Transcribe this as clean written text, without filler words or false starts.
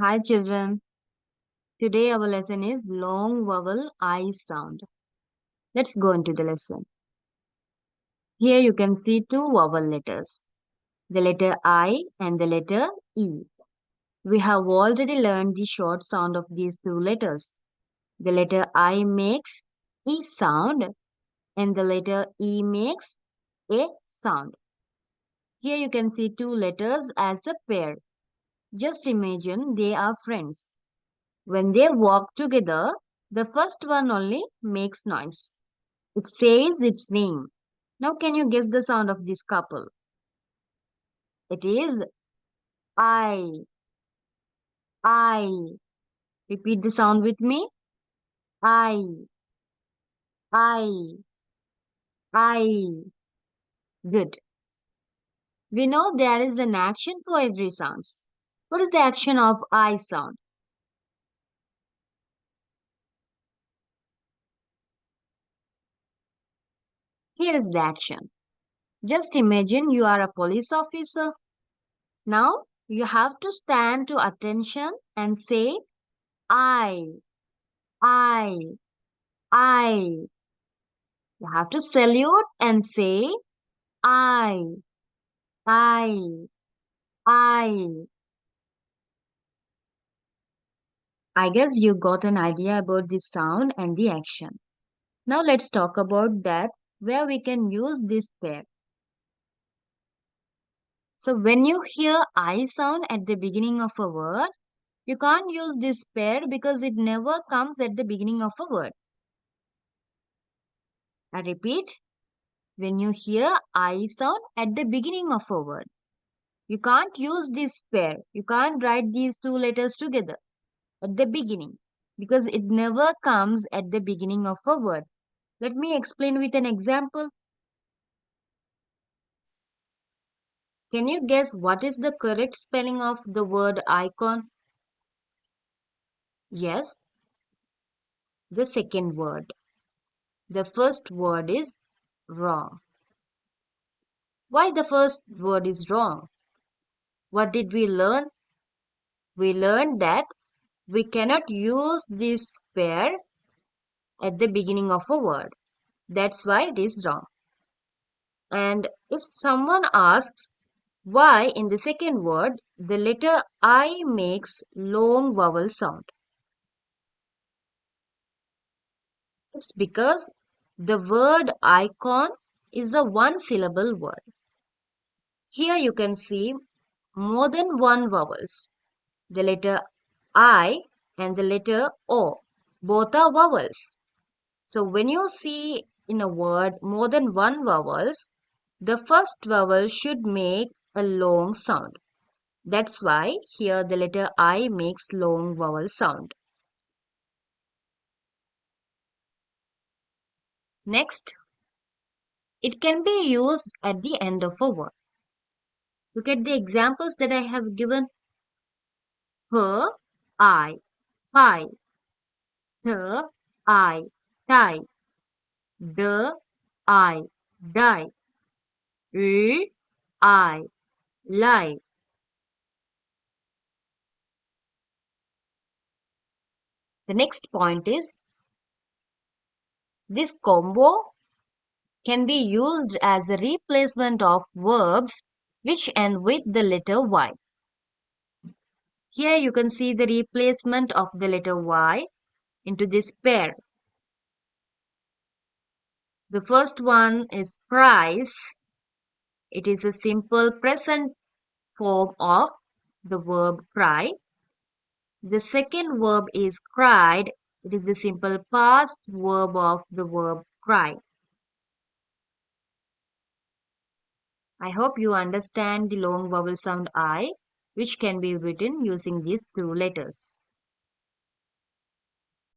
Hi children, today our lesson is long vowel I sound. Let's go into the lesson. Here you can see two vowel letters, the letter I and the letter E. We have already learned the short sound of these two letters. The letter I makes E sound and the letter E makes A sound. Here you can see two letters as a pair. Just imagine they are friends. When they walk together, the first one only makes noise. It says its name. Now, can you guess the sound of this couple? It is I. I. Repeat the sound with me. I. I. I. Good. We know there is an action for every sound. What is the action of I sound? Here is the action. Just imagine you are a police officer. Now, you have to stand to attention and say I. I. I. You have to salute and say I. I. I. I guess you got an idea about the sound and the action. Now let's talk about that where we can use this pair. So when you hear I sound at the beginning of a word, you can't use this pair because it never comes at the beginning of a word. I repeat, when you hear I sound at the beginning of a word, you can't use this pair. You can't write these two letters together at the beginning because it never comes at the beginning of a word. Let me explain with an example. Can you guess what is the correct spelling of the word icon? Yes, the second word. The first word is wrong. Why the first word is wrong? What did we learn? We learned that we cannot use this pair at the beginning of a word. That's why it is wrong. And if someone asks why in the second word the letter I makes long vowel sound, it's because the word icon is a one syllable word. Here you can see more than one vowels. The letter I and the letter O, both are vowels. So when you see in a word more than one vowels, the first vowel should make a long sound. That's why here the letter I makes long vowel sound. Next, it can be used at the end of a word. Look at the examples that I have given. Her, I, pie. Her, I, tie. The, I, die. R, I, lie. The next point is this combo can be used as a replacement of verbs which end with the letter Y. Here you can see the replacement of the letter Y into this pair. The first one is cries. It is a simple present form of the verb cry. The second verb is cried. It is the simple past verb of the verb cry. I hope you understand the long vowel sound I, which can be written using these two letters.